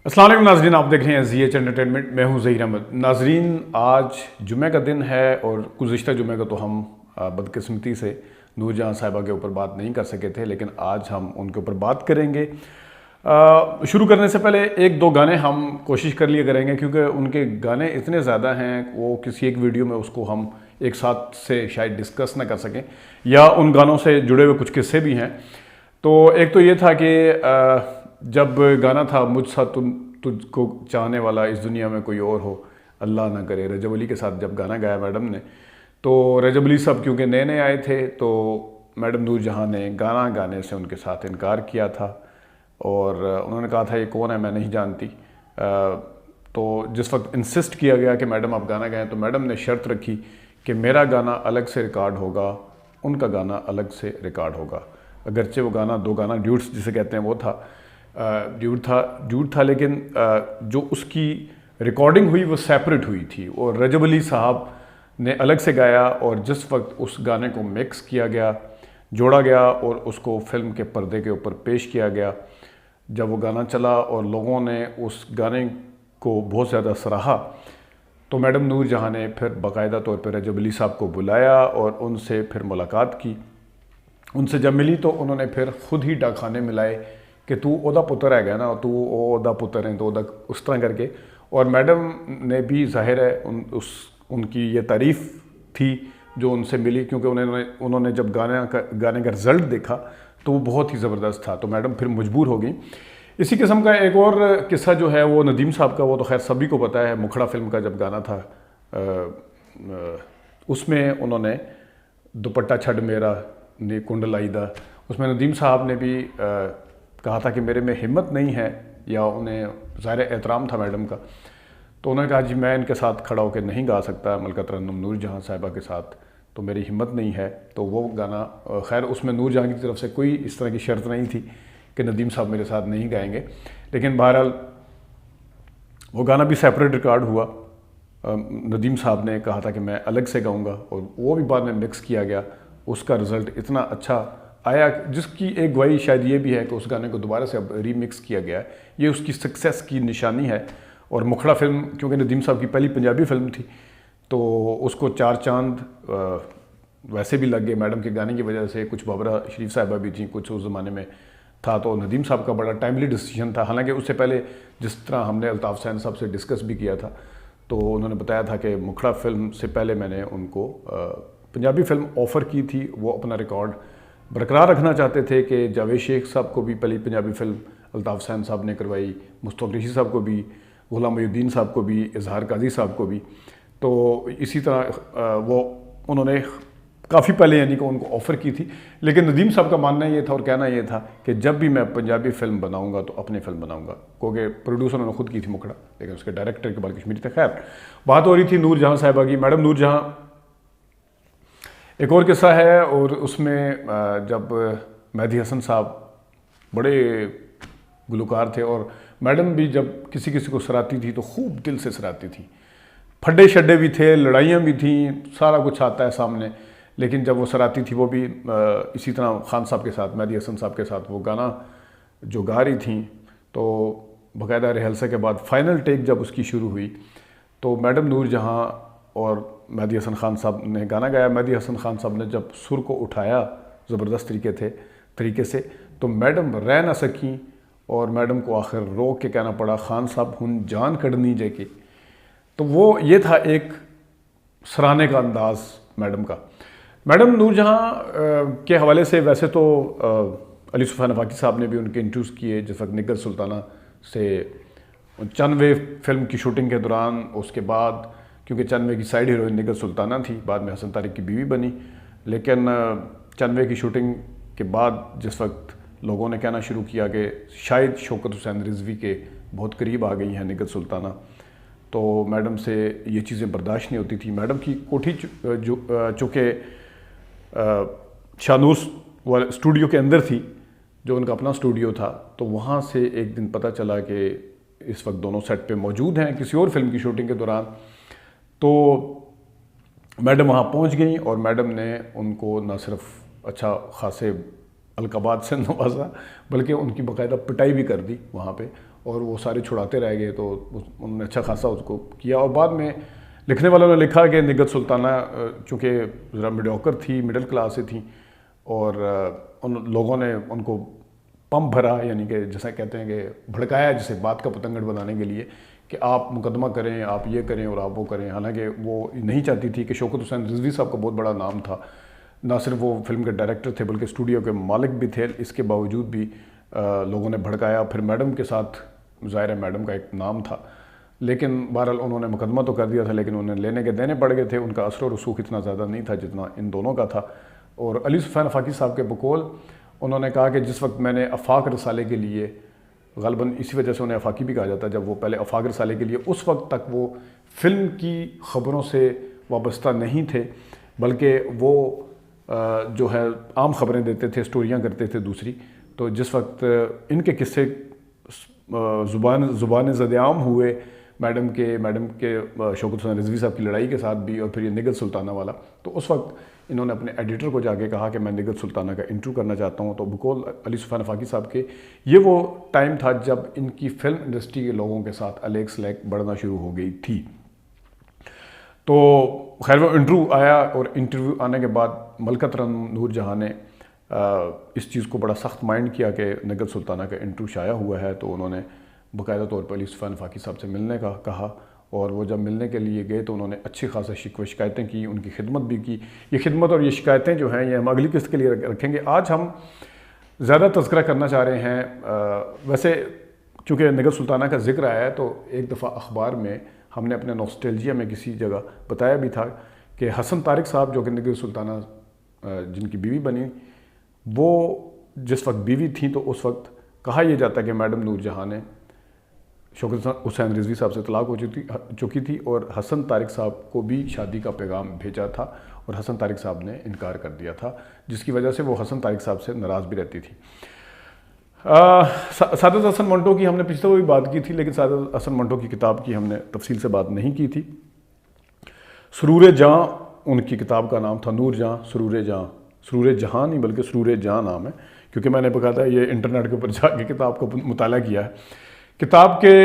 السلام علیکم ناظرین، آپ دیکھ رہے ہیں زی ایچ انٹرٹینمنٹ، میں ہوں ظہیر احمد۔ ناظرین، آج جمعہ کا دن ہے اور گزشتہ جمعہ کا تو ہم بدقسمتی سے نور جہاں صاحبہ کے اوپر بات نہیں کر سکے تھے، لیکن آج ہم ان کے اوپر بات کریں گے۔ شروع کرنے سے پہلے ایک دو گانے ہم کوشش کر لیا کریں گے، کیونکہ ان کے گانے اتنے زیادہ ہیں وہ کسی ایک ویڈیو میں اس کو ہم ایک ساتھ سے شاید ڈسکس نہ کر سکیں، یا ان گانوں سے جڑے ہوئے کچھ قصے بھی ہیں۔ تو ایک تو یہ تھا کہ جب گانا تھا مجھ سا تجھ کو چاہنے والا اس دنیا میں کوئی اور ہو اللہ نہ کرے، رجب علی کے ساتھ جب گانا گایا میڈم نے، تو رجب علی صاحب کیونکہ نئے نئے آئے تھے تو میڈم نور جہاں نے گانا گانے سے ان کے ساتھ انکار کیا تھا، اور انہوں نے کہا تھا یہ کون ہے، میں نہیں جانتی۔ تو جس وقت انسسٹ کیا گیا کہ میڈم آپ گانا گائیں، تو میڈم نے شرط رکھی کہ میرا گانا الگ سے ریکارڈ ہوگا، ان کا گانا الگ سے ریکارڈ ہوگا۔ اگرچہ وہ گانا دو گانا ڈیوٹس جسے کہتے ہیں وہ تھا، ڈیوٹ تھا، لیکن جو اس کی ریکارڈنگ ہوئی وہ سیپریٹ ہوئی تھی، اور رجب علی صاحب نے الگ سے گایا، اور جس وقت اس گانے کو مکس کیا گیا، جوڑا گیا اور اس کو فلم کے پردے کے اوپر پیش کیا گیا، جب وہ گانا چلا اور لوگوں نے اس گانے کو بہت زیادہ سراہا، تو میڈم نور جہاں نے پھر باقاعدہ طور پہ رجب علی صاحب کو بلایا اور ان سے پھر ملاقات کی۔ ان سے جب ملی تو انہوں نے پھر خود ہی ڈاکخانے ملائے کہ تو اودا پتر ہے گا نا، تو اودا پتر ہیں تو اس طرح کر کے، اور میڈم نے بھی ظاہر ہے ان کی یہ تعریف تھی جو ان سے ملی، کیونکہ انہوں نے جب گانے کا رزلٹ دیکھا تو وہ بہت ہی زبردست تھا، تو میڈم پھر مجبور ہو گئی۔ اسی قسم کا ایک اور قصہ جو ہے وہ ندیم صاحب کا، وہ تو خیر سبھی کو پتہ ہے، مکھڑا فلم کا جب گانا تھا اس میں انہوں نے دوپٹہ چھڈ میرا نی کنڈ لائی دا، اس میں ندیم صاحب نے بھی کہا تھا کہ میرے میں ہمت نہیں ہے، یا انہیں ظاہر احترام تھا میڈم کا، تو انہوں نے کہا جی میں ان کے ساتھ کھڑا ہو کے نہیں گا سکتا ملکہ ترنم نور جہاں صاحبہ کے ساتھ، تو میری ہمت نہیں ہے۔ تو وہ گانا خیر اس میں نور جہاں کی طرف سے کوئی اس طرح کی شرط نہیں تھی کہ ندیم صاحب میرے ساتھ نہیں گائیں گے، لیکن بہرحال وہ گانا بھی سیپریٹ ریکارڈ ہوا۔ ندیم صاحب نے کہا تھا کہ میں الگ سے گاؤں گا، اور وہ بھی بعد میں مکس کیا گیا، اس کا رزلٹ اتنا اچھا آیا، جس کی ایک گواہی شاید یہ بھی ہے کہ اس گانے کو دوبارہ سے اب ری مکس کیا گیا ہے، یہ اس کی سکسیس کی نشانی ہے۔ اور مکھڑا فلم کیونکہ ندیم صاحب کی پہلی پنجابی فلم تھی، تو اس کو چار چاند ویسے بھی لگ گئے میڈم کے گانے کی وجہ سے، کچھ بابرہ شریف صاحبہ بھی تھیں، کچھ اس زمانے میں تھا، تو ندیم صاحب کا بڑا ٹائملی ڈیسیجن تھا۔ حالانکہ اس سے پہلے جس طرح ہم نے الطاف حسین صاحب سے ڈسکس بھی کیا تھا، تو انہوں نے بتایا تھا کہ مکھڑا فلم سے پہلے میں نے ان کو پنجابی فلم آفر کی تھی، وہ اپنا ریکارڈ برقرار رکھنا چاہتے تھے کہ جاوید شیخ صاحب کو بھی پہلی پنجابی فلم الطاف حسین صاحب نے کروائی، مصطفیٰ قریشی صاحب کو بھی، غلام محی الدین صاحب کو بھی، اظہار قاضی صاحب کو بھی، تو اسی طرح وہ انہوں نے کافی پہلے یعنی کہ ان کو آفر کی تھی۔ لیکن ندیم صاحب کا ماننا یہ تھا اور کہنا یہ تھا کہ جب بھی میں پنجابی فلم بناؤں گا تو اپنی فلم بناؤں گا، کیونکہ پروڈیوسر نے خود کی تھی مکھڑا، لیکن اس کے ڈائریکٹر اقبال کشمیری تھے۔ خیر بات ہو رہی تھی نور جہاں صاحبہ کی۔ میڈم نور جہاں ایک اور قصہ ہے، اور اس میں جب مہدی حسن صاحب بڑے گلوکار تھے، اور میڈم بھی جب کسی کو سراتی تھی تو خوب دل سے سراتی تھی، پھڈے شڈے بھی تھے، لڑائیاں بھی تھیں، سارا کچھ آتا ہے سامنے، لیکن جب وہ سراتی تھی وہ بھی اسی طرح خان صاحب کے ساتھ، مہدی حسن صاحب کے ساتھ وہ گانا جو گا رہی تھیں، تو باقاعدہ ریہرسل کے بعد فائنل ٹیک جب اس کی شروع ہوئی تو میڈم نور جہاں اور مہدی حسن خان صاحب نے گانا گایا۔ مہدی حسن خان صاحب نے جب سر کو اٹھایا زبردست طریقے سے، تو میڈم رہ نہ سکیں، اور میڈم کو آخر رو کے کہنا پڑا خان صاحب ہن جان کڑنی جے کے۔ تو وہ یہ تھا ایک سراہنے کا انداز میڈم کا۔ میڈم نور جہاں کے حوالے سے ویسے تو علی سفیان افاقی صاحب نے بھی ان کے انٹرویوز کیے، جس وقت نگر سلطانہ سے چنوے فلم کی شوٹنگ کے دوران، اس کے بعد کیونکہ چنوے کی سائیڈ ہیروئن نگر سلطانہ تھی، بعد میں حسن طارق کی بیوی بنی، لیکن چنوے کی شوٹنگ کے بعد جس وقت لوگوں نے کہنا شروع کیا کہ شاید شوکت حسین رضوی کے بہت قریب آ گئی ہیں نگر سلطانہ، تو میڈم سے یہ چیزیں برداشت نہیں ہوتی تھی۔ میڈم کی کوٹھی چونکہ شانوس اسٹوڈیو کے اندر تھی، جو ان کا اپنا اسٹوڈیو تھا، تو وہاں سے ایک دن پتہ چلا کہ اس وقت دونوں سیٹ پہ موجود ہیں کسی اور فلم کی شوٹنگ کے دوران، تو میڈم وہاں پہنچ گئیں، اور میڈم نے ان کو نہ صرف اچھا خاصے القابات سے نوازا، بلکہ ان کی باقاعدہ پٹائی بھی کر دی وہاں پہ، اور وہ سارے چھڑاتے رہ گئے، تو انہوں نے اچھا خاصا اس کو کیا. اور بعد میں لکھنے والوں نے لکھا کہ نگہت سلطانہ چونکہ ذرا میڈیوکر تھی، مڈل کلاس سے تھیں، اور ان لوگوں نے ان کو پمپ بھرا، یعنی کہ جیسا کہتے ہیں کہ بھڑکایا، جسے بات کا پتنگڑ بنانے کے لیے کہ آپ مقدمہ کریں، آپ یہ کریں اور آپ وہ کریں. حالانکہ وہ نہیں چاہتی تھی کہ شوکت حسین رضوی صاحب کا بہت بڑا نام تھا، نہ صرف وہ فلم کے ڈائریکٹر تھے بلکہ اسٹوڈیو کے مالک بھی تھے. اس کے باوجود بھی لوگوں نے بھڑکایا. پھر میڈم کے ساتھ ظاہر ہے میڈم کا ایک نام تھا، لیکن بہرحال انہوں نے مقدمہ تو کر دیا تھا، لیکن انہیں لینے کے دینے پڑ گئے تھے. ان کا اثر و رسوخ اتنا زیادہ نہیں تھا جتنا ان دونوں کا تھا. اور علی سفیان آفاقی صاحب کے بقول انہوں نے کہا کہ جس وقت میں نے آفاق رسالے کے لیے، غالباً اسی وجہ سے انہیں آفاقی بھی کہا جاتا ہے، جب وہ پہلے آفاق رسالے کے لیے، اس وقت تک وہ فلم کی خبروں سے وابستہ نہیں تھے، بلکہ وہ جو ہے عام خبریں دیتے تھے، سٹوریاں کرتے تھے دوسری. تو جس وقت ان کے قصے زبان زد عام ہوئے میڈم کے شوکت حسین رضوی صاحب کی لڑائی کے ساتھ بھی، اور پھر یہ نگہت سلطانہ والا، تو اس وقت انہوں نے اپنے ایڈیٹر کو جا کے کہا کہ میں نگہت سلطانہ کا انٹرویو کرنا چاہتا ہوں. تو بقول علی سفیان آفاقی صاحب کے یہ وہ ٹائم تھا جب ان کی فلم انڈسٹری کے لوگوں کے ساتھ الیک سلیک بڑھنا شروع ہو گئی تھی. تو خیر وہ انٹرویو آیا، اور انٹرویو آنے کے بعد ملکہ ترنم نور جہاں نے اس چیز کو بڑا سخت مائنڈ کیا کہ نگہت سلطانہ کا انٹرویو شائع ہوا ہے. تو انہوں نے باقاعدہ طور پر علی سفیان آفاقی صاحب سے ملنے کا کہا، اور وہ جب ملنے کے لیے گئے تو انہوں نے اچھی خاصا شکوے شکایتیں کی، ان کی خدمت بھی کی. یہ خدمت اور یہ شکایتیں جو ہیں یہ ہم اگلی قسط کے لیے رکھیں گے. آج ہم زیادہ تذکرہ کرنا چاہ رہے ہیں. ویسے چونکہ نگہت سلطانہ کا ذکر آیا ہے تو ایک دفعہ اخبار میں ہم نے اپنے نوسٹیلجیا میں کسی جگہ بتایا بھی تھا کہ حسن طارق صاحب جو کہ نگہت سلطانہ جن کی بیوی بنی، وہ جس وقت بیوی تھیں تو اس وقت کہا یہ جاتا ہے کہ میڈم نور جہاں نے شوکت حسین رضوی صاحب سے طلاق ہو چکی تھی، اور حسن طارق صاحب کو بھی شادی کا پیغام بھیجا تھا، اور حسن طارق صاحب نے انکار کر دیا تھا، جس کی وجہ سے وہ حسن طارق صاحب سے ناراض بھی رہتی تھی. سعادت حسن منٹو کی ہم نے پچھلے بھی بات کی تھی، لیکن سعادت حسن منٹو کی کتاب کی ہم نے تفصیل سے بات نہیں کی تھی. سرور جاں ان کی کتاب کا نام تھا، نور جاں سرور جاں، سرور جہاں نہیں بلکہ سرور جاں نام ہے، کیونکہ میں نے باقاعدہ یہ انٹرنیٹ کے اوپر جا کے کتاب کو مطالعہ کیا ہے. کتاب کے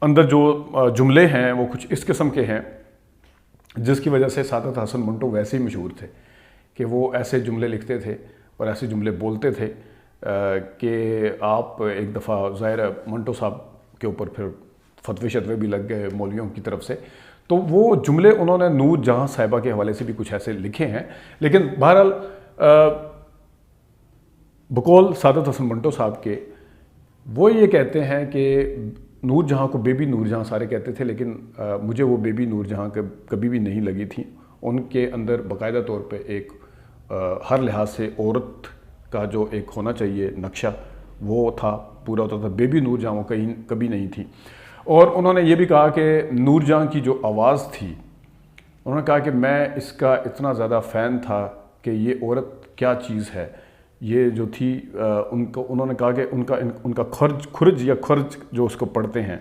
اندر جو جملے ہیں وہ کچھ اس قسم کے ہیں جس کی وجہ سے سعادت حسن منٹو ویسے ہی مشہور تھے کہ وہ ایسے جملے لکھتے تھے اور ایسے جملے بولتے تھے کہ آپ ایک دفعہ ظاہر منٹو صاحب کے اوپر پھر فتوے شتوے بھی لگ گئے مولویوں کی طرف سے. تو وہ جملے انہوں نے نور جہاں صاحبہ کے حوالے سے بھی کچھ ایسے لکھے ہیں. لیکن بہرحال بقول سعادت حسن منٹو صاحب کے، وہ یہ کہتے ہیں کہ نور جہاں کو بیبی نور جہاں سارے کہتے تھے، لیکن مجھے وہ بیبی نور جہاں کبھی بھی نہیں لگی تھیں. ان کے اندر باقاعدہ طور پہ ایک ہر لحاظ سے عورت کا جو ایک ہونا چاہیے نقشہ وہ تھا، پورا ہوتا تھا. بیبی نور جہاں وہ کبھی نہیں تھی. اور انہوں نے یہ بھی کہا کہ نور جہاں کی جو آواز تھی، انہوں نے کہا کہ میں اس کا اتنا زیادہ فین تھا کہ یہ عورت کیا چیز ہے. یہ جو تھی انہوں نے کہا کہ ان کا خرج جو اس کو پڑھتے ہیں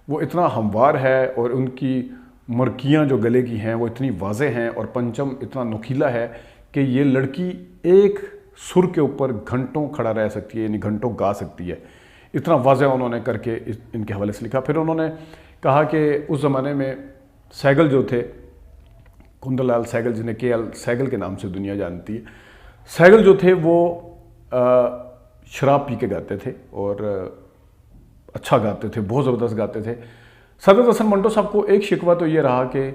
وہ اتنا ہموار ہے، اور ان کی مرکیاں جو گلے کی ہیں وہ اتنی واضح ہیں، اور پنچم اتنا نکھیلا ہے کہ یہ لڑکی ایک سر کے اوپر گھنٹوں کھڑا رہ سکتی ہے، یعنی گھنٹوں گا سکتی ہے. اتنا واضح انہوں نے کر کے ان کے حوالے سے لکھا. پھر انہوں نے کہا کہ اس زمانے میں سہگل جو تھے، کندن لال سہگل، جنہیں کے ایل سہگل کے نام سے دنیا جانتی ہے، سہگل جو تھے وہ شراب پی کے گاتے تھے اور اچھا گاتے تھے، بہت زبردست گاتے تھے. سعادت حسن منٹو صاحب کو ایک شکوہ تو یہ رہا کہ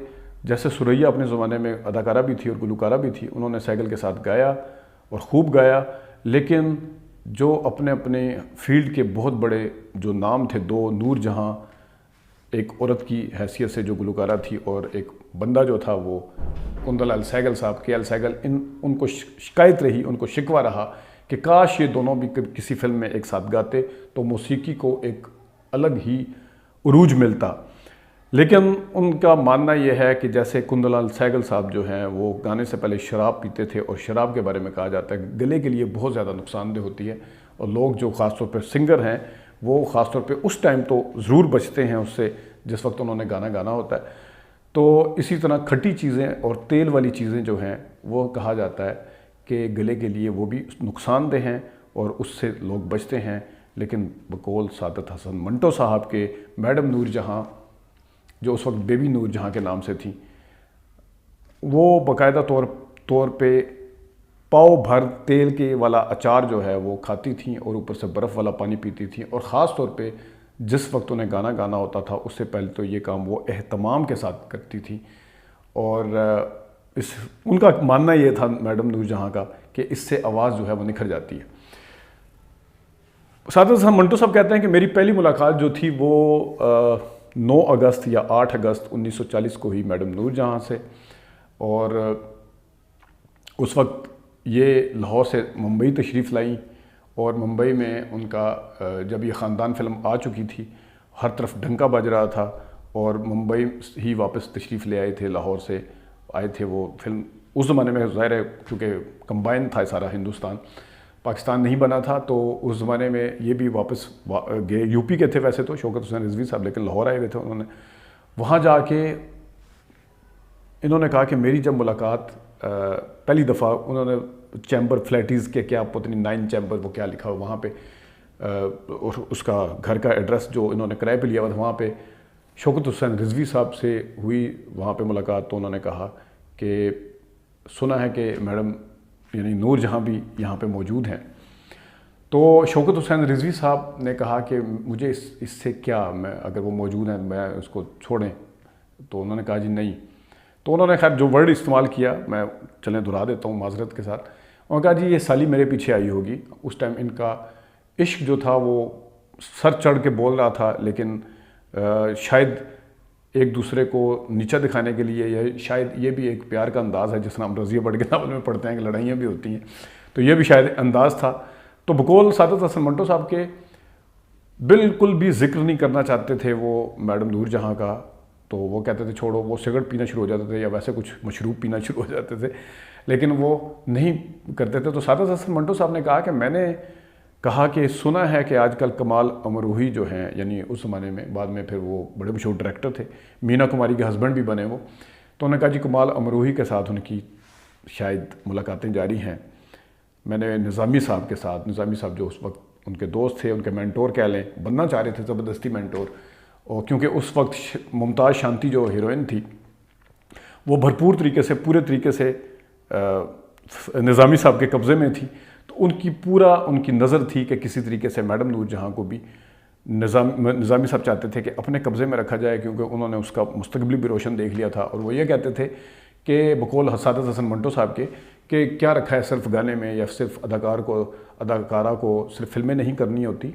جیسے سریا اپنے زمانے میں اداکارہ بھی تھی اور گلوکارہ بھی تھی، انہوں نے سہگل کے ساتھ گایا اور خوب گایا، لیکن جو اپنے فیلڈ کے بہت بڑے جو نام تھے دو، نور جہاں ایک عورت کی حیثیت سے جو گلوکارہ تھی، اور ایک بندہ جو تھا وہ کندن لال سہگل صاحب، کے ایل سہگل، ان کو شکایت رہی، ان کو شکوہ رہا کہ کاش یہ دونوں بھی کسی فلم میں ایک ساتھ گاتے تو موسیقی کو ایک الگ ہی عروج ملتا. لیکن ان کا ماننا یہ ہے کہ جیسے کندن لال سہگل صاحب جو ہیں وہ گانے سے پہلے شراب پیتے تھے، اور شراب کے بارے میں کہا جاتا ہے گلے کے لیے بہت زیادہ نقصان دہ ہوتی ہے، اور لوگ جو خاص طور پہ سنگر ہیں وہ خاص طور پہ اس ٹائم تو ضرور بچتے ہیں اس سے جس وقت انہوں نے گانا ہوتا ہے. تو اسی طرح کھٹی چیزیں اور تیل والی چیزیں جو ہیں وہ کہا جاتا ہے کہ گلے کے لیے وہ بھی نقصان دہ ہیں، اور اس سے لوگ بچتے ہیں. لیکن بقول سعادت حسن منٹو صاحب کے میڈم نور جہاں جو اس وقت بیبی نور جہاں کے نام سے تھیں، وہ باقاعدہ طور پہ پاؤ بھر تیل کے والا اچار جو ہے وہ کھاتی تھیں اور اوپر سے برف والا پانی پیتی تھیں، اور خاص طور پہ جس وقت انہیں گانا گانا ہوتا تھا اس سے پہلے تو یہ کام وہ اہتمام کے ساتھ کرتی تھیں، اور ان کا ماننا یہ تھا میڈم نور جہاں کا کہ اس سے آواز جو ہے وہ نکھر جاتی ہے۔ سعادت حسن منٹو صاحب کہتے ہیں کہ میری پہلی ملاقات جو تھی وہ 9 اگست یا 8 اگست 1940 کو ہی میڈم نور جہاں سے، اور اس وقت یہ لاہور سے ممبئی تشریف لائیں، اور ممبئی میں ان کا جب یہ خاندان فلم آ چکی تھی ہر طرف ڈنکا بج رہا تھا، اور ممبئی ہی واپس تشریف لے آئے تھے، لاہور سے آئے تھے وہ فلم۔ اس زمانے میں ظاہر ہے کیونکہ کمبائن تھا سارا ہندوستان، پاکستان نہیں بنا تھا، تو اس زمانے میں یہ بھی واپس گئے، یو پی کے تھے ویسے تو شوکت حسین رضوی صاحب، لیکن لاہور آئے ہوئے تھے انہوں نے۔ وہاں جا کے انہوں نے کہا کہ میری جب ملاقات پہلی دفعہ انہوں نے چیمبر فلیٹیز کے کیا پتہ نہیں 9 چیمبر وہ کیا لکھا ہوا وہاں پہ، اور اس کا گھر کا ایڈریس جو انہوں نے کرائے پہ لیا ہوا تھا وہاں پہ شوکت حسین رضوی صاحب سے ہوئی وہاں پہ ملاقات، تو انہوں نے کہا کہ سنا ہے کہ میڈم یعنی نور جہاں بھی یہاں پہ موجود ہیں۔ تو شوکت حسین رضوی صاحب نے کہا کہ مجھے اس سے کیا، میں اگر وہ موجود ہیں میں اس کو چھوڑیں، تو انہوں نے کہا جی نہیں۔ تو انہوں نے خیر جو ورڈ استعمال کیا میں چلیں دہرا دیتا ہوں معذرت کے ساتھ، انہوں نے کہا جی یہ سالی میرے پیچھے آئی ہوگی۔ اس ٹائم ان کا عشق جو تھا وہ سر چڑھ کے بول رہا تھا، لیکن شاید ایک دوسرے کو نیچا دکھانے کے لیے، یا شاید یہ بھی ایک پیار کا انداز ہے جس طرح ہم رضیہ بڑھ کے ناول میں پڑھتے ہیں کہ لڑائیاں بھی ہوتی ہیں، تو یہ بھی شاید انداز تھا۔ تو بقول سعادت حسن منٹو صاحب کے بالکل بھی ذکر نہیں کرنا چاہتے تھے وہ میڈم نور جہاں کا، تو وہ کہتے تھے چھوڑو، وہ سگریٹ پینا شروع ہو جاتے تھے یا ویسے کچھ مشروب پینا شروع ہو جاتے تھے، لیکن وہ نہیں کرتے تھے۔ تو سعادت حسن منٹو صاحب نے کہا کہ میں نے کہا کہ سنا ہے کہ آج کل کمال امروہی جو ہیں، یعنی اس زمانے میں بعد میں پھر وہ بڑے مشہور ڈائریکٹر تھے، مینا کماری کے ہسبینڈ بھی بنے وہ، تو انہوں نے کہا جی کمال امروہی کے ساتھ ان کی شاید ملاقاتیں جاری ہیں۔ میں نے نظامی صاحب کے ساتھ، نظامی صاحب جو اس وقت ان کے دوست تھے، ان کے مینٹور کہہ لیں، بننا چاہ رہے تھے زبردستی مینٹور، اور کیونکہ اس وقت ممتاز شانتی جو ہیروئن تھی وہ بھرپور طریقے سے پورے طریقے سے نظامی صاحب کے قبضے میں تھی، تو ان کی نظر تھی کہ کسی طریقے سے میڈم نور جہاں کو بھی نظامی صاحب چاہتے تھے کہ اپنے قبضے میں رکھا جائے، کیونکہ انہوں نے اس کا مستقبل بھی روشن دیکھ لیا تھا، اور وہ یہ کہتے تھے کہ بقول سعادت حسن منٹو صاحب کے کہ کیا رکھا ہے صرف گانے میں، یا صرف اداکارہ کو صرف فلمیں نہیں کرنی ہوتی،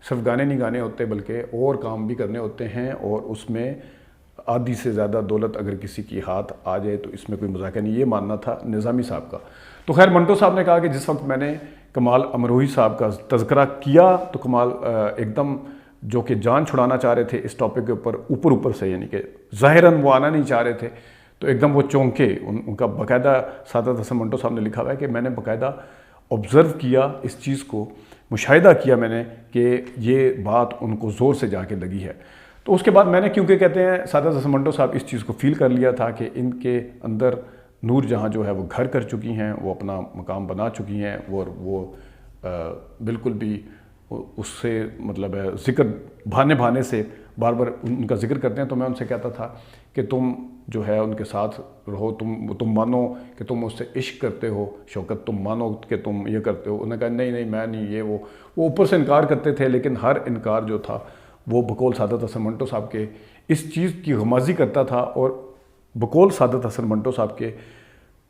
صرف گانے نہیں گانے ہوتے بلکہ اور کام بھی کرنے ہوتے ہیں، اور اس میں آدھی سے زیادہ دولت اگر کسی کی ہاتھ آ جائے تو اس میں کوئی مذاکرہ نہیں، یہ ماننا تھا نظامی صاحب کا۔ تو خیر منٹو صاحب نے کہا کہ جس وقت میں نے کمال امروہی صاحب کا تذکرہ کیا تو کمال ایک دم جو کہ جان چھڑانا چاہ رہے تھے اس ٹاپک کے اوپر سے، یعنی کہ ظاہراً وہ آنا نہیں چاہ رہے تھے، تو ایک دم وہ چونکے، ان کا باقاعدہ سعادت حسن منٹو صاحب نے لکھا ہوا ہے کہ میں نے باقاعدہ آبزرو کیا اس چیز کو، مشاہدہ کیا میں نے کہ یہ بات ان کو زور سے جا کے لگی ہے۔ تو اس کے بعد میں نے، کیونکہ کہتے ہیں سعادت حسن منٹو صاحب اس چیز کو فیل کر لیا تھا کہ ان کے اندر نور جہاں جو ہے وہ گھر کر چکی ہیں، وہ اپنا مقام بنا چکی ہیں، اور وہ بالکل بھی اس سے مطلب ہے ذکر بھانے سے بار بار ان کا ذکر کرتے ہیں، تو میں ان سے کہتا تھا کہ تم جو ہے ان کے ساتھ رہو، تم مانو کہ تم اس سے عشق کرتے ہو شوکت، تم مانو کہ تم یہ کرتے ہو۔ انہوں نے کہا نہیں میں نہیں، یہ وہ اوپر سے انکار کرتے تھے، لیکن ہر انکار جو تھا وہ بقول سعادت حسن منٹو صاحب کے اس چیز کی غمازی کرتا تھا، اور بقول سعادت حسن منٹو صاحب کے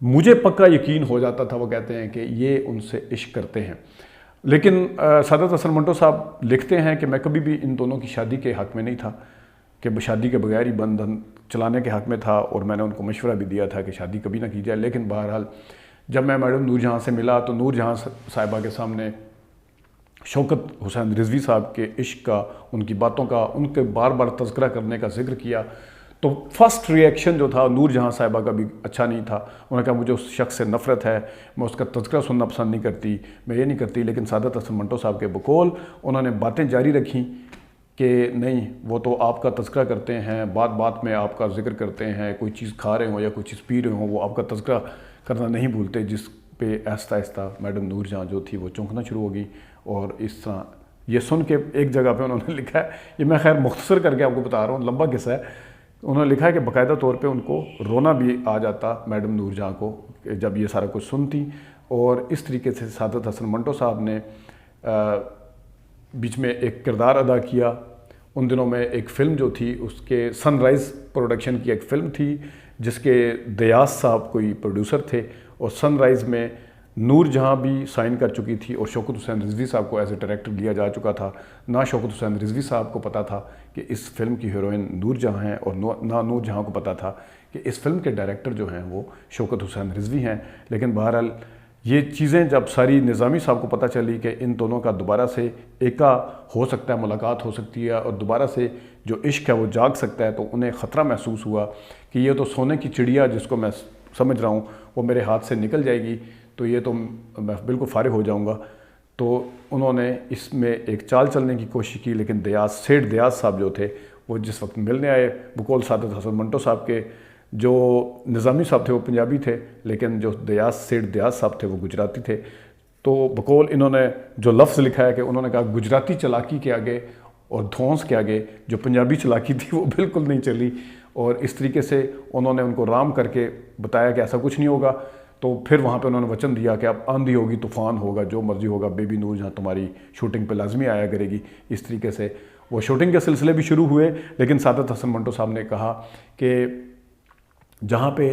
مجھے پکا یقین ہو جاتا تھا، وہ کہتے ہیں کہ یہ ان سے عشق کرتے ہیں۔ لیکن سعادت حسن منٹو صاحب لکھتے ہیں کہ میں کبھی بھی ان دونوں کی شادی کے حق میں نہیں تھا، کہ شادی کے بغیر ہی بندھن چلانے کے حق میں تھا، اور میں نے ان کو مشورہ بھی دیا تھا کہ شادی کبھی نہ کی جائے۔ لیکن بہرحال جب میں میڈم نور جہاں سے ملا تو نور جہاں صاحبہ کے سامنے شوکت حسین رضوی صاحب کے عشق کا، ان کی باتوں کا، ان کے بار بار تذکرہ کرنے کا ذکر کیا، تو فرسٹ ری ایکشن جو تھا نور جہاں صاحبہ کا بھی اچھا نہیں تھا۔ انہوں نے کہا مجھے اس شخص سے نفرت ہے، میں اس کا تذکرہ سننا پسند نہیں کرتی، میں یہ نہیں کرتی۔ لیکن سعادت حسن منٹو صاحب کے بقول انہوں نے باتیں جاری رکھیں کہ نہیں، وہ تو آپ کا تذکرہ کرتے ہیں، بات بات میں آپ کا ذکر کرتے ہیں، کوئی چیز کھا رہے ہوں یا کوئی چیز پی رہے ہوں وہ آپ کا تذکرہ کرنا نہیں بھولتے، جس پہ آہستہ آہستہ میڈم نور جہاں جو تھی وہ چونکنا شروع ہو گئی، اور اس طرح یہ سن کے ایک جگہ پہ انہوں نے لکھا ہے، یہ میں خیر مختصر کر کے آپ کو بتا رہا ہوں، لمبا قصہ ہے، انہوں نے لکھا ہے کہ باقاعدہ طور پہ ان کو رونا بھی آ جاتا میڈم نور جہاں کو جب یہ سارا کچھ سنتی، اور اس طریقے سے سعادت حسن منٹو صاحب نے بیچ میں ایک کردار ادا کیا۔ ان دنوں میں ایک فلم جو تھی اس کے سن رائز پروڈکشن کی ایک فلم تھی جس کے دیاس صاحب کوئی پروڈیوسر تھے، اور سن رائز میں نور جہاں بھی سائن کر چکی تھی اور شوکت حسین رضوی صاحب کو ایز اے ڈائریکٹر لیا جا چکا تھا۔ نہ شوکت حسین رضوی صاحب کو پتہ تھا کہ اس فلم کی ہیروئن نور جہاں ہیں، اور نہ نور جہاں کو پتہ تھا کہ اس فلم کے ڈائریکٹر جو ہیں وہ شوکت حسین رضوی ہیں۔ لیکن بہرحال یہ چیزیں جب ساری نظامی صاحب کو پتہ چلی کہ ان دونوں کا دوبارہ سے ایکا ہو سکتا ہے، ملاقات ہو سکتی ہے، اور دوبارہ سے جو عشق ہے وہ جاگ سکتا ہے، تو انہیں خطرہ محسوس ہوا کہ یہ تو سونے کی چڑیا جس کو میں سمجھ رہا ہوں وہ میرے ہاتھ سے نکل جائے گی، تو یہ تو میں بالکل فارغ ہو جاؤں گا۔ تو انہوں نے اس میں ایک چال چلنے کی کوشش کی، لیکن سیٹھ دیاس صاحب جو تھے وہ جس وقت ملنے آئے، بقول سعادت حسن منٹو صاحب کے جو نظامی صاحب تھے وہ پنجابی تھے، لیکن جو سیٹھ دیاس صاحب تھے وہ گجراتی تھے، تو بقول انہوں نے جو لفظ لکھا ہے کہ انہوں نے کہا گجراتی چلاکی کے آگے اور دھونس کے آگے جو پنجابی چلاکی تھی وہ بالکل نہیں چلی، اور اس طریقے سے انہوں نے ان کو رام کر کے بتایا کہ ایسا کچھ نہیں ہوگا۔ تو پھر وہاں پہ انہوں نے وچن دیا کہ اب آندھی ہوگی، طوفان ہوگا، جو مرضی ہوگا، بیبی نور جہاں تمہاری شوٹنگ پہ لازمی آیا کرے گی۔ اس طریقے سے وہ شوٹنگ کے سلسلے بھی شروع ہوئے، لیکن سعادت حسن منٹو صاحب نے کہا کہ جہاں پہ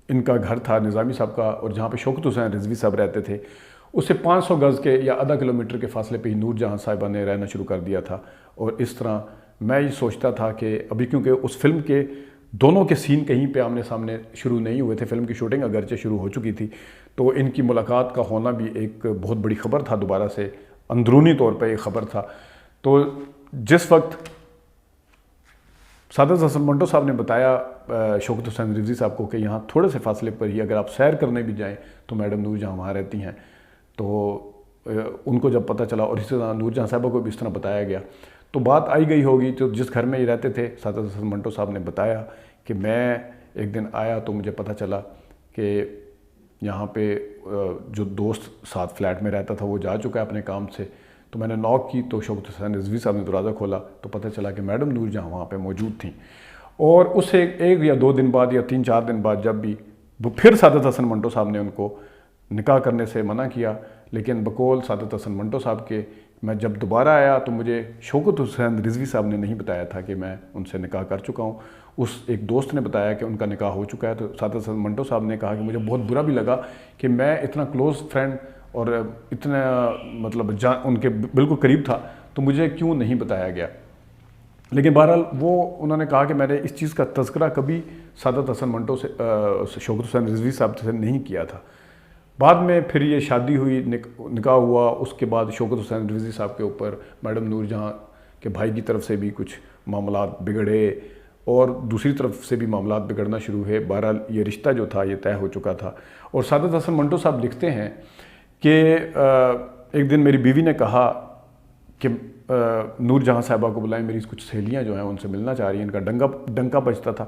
ان کا گھر تھا نظامی صاحب کا، اور جہاں پہ شوکت حسین رضوی صاحب رہتے تھے، اس سے 500 گز کے یا آدھا کلومیٹر کے فاصلے پہ ہی نور جہاں صاحبہ نے رہنا شروع کر دیا تھا۔ اور اس طرح میں یہ سوچتا تھا کہ ابھی کیونکہ اس فلم کے دونوں کے سین کہیں پہ آمنے سامنے شروع نہیں ہوئے تھے، فلم کی شوٹنگ اگرچہ شروع ہو چکی تھی، تو ان کی ملاقات کا ہونا بھی ایک بہت بڑی خبر تھا، دوبارہ سے اندرونی طور پہ ایک خبر تھا۔ تو جس وقت سعادت حسن منٹو صاحب نے بتایا شوکت حسین رضوی صاحب کو کہ یہاں تھوڑے سے فاصلے پر ہی اگر آپ سیر کرنے بھی جائیں تو میڈم نور جہاں وہاں رہتی ہیں، تو ان کو جب پتہ چلا، اور اسی طرح نور جہاں صاحبہ کو بھی اس طرح بتایا گیا، تو بات آئی گئی ہوگی۔ تو جس گھر میں یہ رہتے تھے، سعادت حسن منٹو صاحب نے بتایا کہ میں ایک دن آیا تو مجھے پتہ چلا کہ یہاں پہ جو دوست ساتھ فلیٹ میں رہتا تھا وہ جا چکا ہے اپنے کام سے، تو میں نے ناک کی تو شوکت حسین رضوی صاحب نے دروازہ کھولا تو پتہ چلا کہ میڈم نور جہاں وہاں پہ موجود تھیں۔ اور اس سے ایک یا 2 دن بعد یا 3-4 دن بعد جب بھی پھر سعادت حسن منٹو صاحب نے ان کو نکاح کرنے سے منع کیا، لیکن بقول سعادت حسن منٹو صاحب کے میں جب دوبارہ آیا تو مجھے شوکت حسین رضوی صاحب نے نہیں بتایا تھا کہ میں ان سے نکاح کر چکا ہوں، اس ایک دوست نے بتایا کہ ان کا نکاح ہو چکا ہے۔ تو سعادت حسن منٹو صاحب نے کہا کہ مجھے بہت برا بھی لگا کہ میں اتنا کلوز فرینڈ اور اتنا مطلب ان کے بالکل قریب تھا، تو مجھے کیوں نہیں بتایا گیا۔ لیکن بہرحال وہ انہوں نے کہا کہ میں نے اس چیز کا تذکرہ کبھی سعادت حسن منٹو سے شوکت حسین رضوی صاحب سے نہیں کیا تھا۔ بعد میں پھر یہ شادی ہوئی، نکاح ہوا، اس کے بعد شوکت حسین رضوی صاحب کے اوپر میڈم نور جہاں کے بھائی کی طرف سے بھی کچھ معاملات بگڑے، اور دوسری طرف سے بھی معاملات بگڑنا شروع ہوئے۔ بہرحال یہ رشتہ جو تھا یہ طے ہو چکا تھا۔ اور سعادت حسن منٹو صاحب لکھتے ہیں کہ ایک دن میری بیوی نے کہا کہ نور جہاں صاحبہ کو بلائیں، میری کچھ سہیلیاں جو ہیں ان سے ملنا چاہ رہی ہیں، ان کا ڈنکا بجتا تھا۔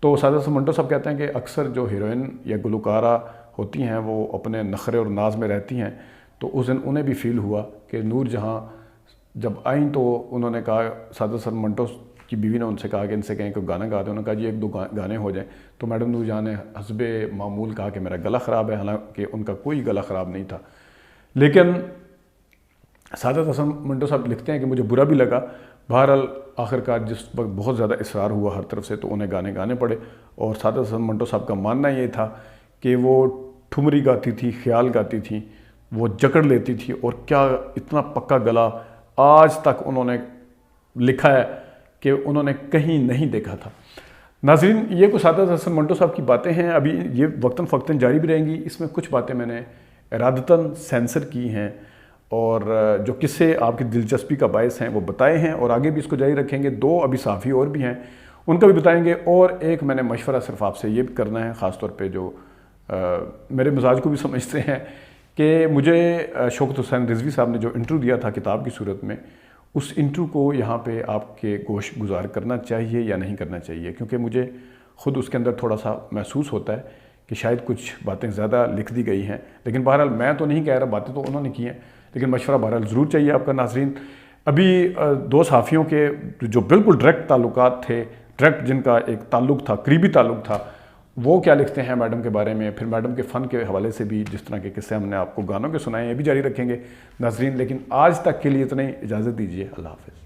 تو سعادت حسن منٹو صاحب کہتے ہیں کہ اکثر جو ہیروئن یا گلوکارہ ہوتی ہیں وہ اپنے نخرے اور ناز میں رہتی ہیں، تو اس دن انہیں بھی فیل ہوا کہ نور جہاں جب آئیں تو انہوں نے کہا، سعادت حسن منٹو کی بیوی نے ان سے کہا کہ ان سے کہیں کہ گانا گا دیں، انہوں نے کہا جی 1-2 گانے ہو جائیں۔ تو میڈم نور جہاں نے حسب معمول کہا کہ میرا گلا خراب ہے، حالانکہ ان کا کوئی گلا خراب نہیں تھا۔ لیکن سعادت حسن منٹو صاحب لکھتے ہیں کہ مجھے برا بھی لگا، بہرحال آخرکار جس وقت بہت زیادہ اصرار ہوا ہر طرف سے تو انہیں گانے گانے پڑے۔ اور سعادت حسن منٹو صاحب کا ماننا یہ تھا کہ وہ ٹھمری گاتی تھی، خیال گاتی تھی، وہ جکڑ لیتی تھی، اور کیا اتنا پکا گلا آج تک انہوں نے لکھا ہے کہ انہوں نے کہیں نہیں دیکھا تھا۔ ناظرین، یہ کچھ سعادت حسن منٹو صاحب کی باتیں ہیں، ابھی یہ وقتاً فوقتاً جاری بھی رہیں گی۔ اس میں کچھ باتیں میں نے ارادتاً سینسر کی ہیں، اور جو قصے آپ کی دلچسپی کا باعث ہیں وہ بتائے ہیں، اور آگے بھی اس کو جاری رکھیں گے۔ 2 ابھی صحافی اور بھی ہیں، ان کا بھی بتائیں گے، اور ایک میں نے مشورہ صرف آپ سے یہ بھی کرنا ہے، خاص طور پہ جو میرے مزاج کو بھی سمجھتے ہیں، کہ مجھے شوکت حسین رضوی صاحب نے جو انٹرویو دیا تھا کتاب کی صورت میں، اس انٹرویو کو یہاں پہ آپ کے گوش گزار کرنا چاہیے یا نہیں کرنا چاہیے، کیونکہ مجھے خود اس کے اندر تھوڑا سا محسوس ہوتا ہے کہ شاید کچھ باتیں زیادہ لکھ دی گئی ہیں۔ لیکن بہرحال میں تو نہیں کہہ رہا، باتیں تو انہوں نے کی ہیں، لیکن مشورہ بہرحال ضرور چاہیے آپ کا۔ ناظرین، ابھی دو صحافیوں کے جو بالکل ڈائریکٹ تعلقات تھے، ڈائریکٹ جن کا ایک تعلق تھا، قریبی تعلق تھا، وہ کیا لکھتے ہیں میڈم کے بارے میں، پھر میڈم کے فن کے حوالے سے بھی جس طرح کے قصے ہم نے آپ کو گانوں کے سنائے ہیں یہ بھی جاری رکھیں گے ناظرین، لیکن آج تک کے لیے اتنا ہی، اجازت دیجیے، اللہ حافظ۔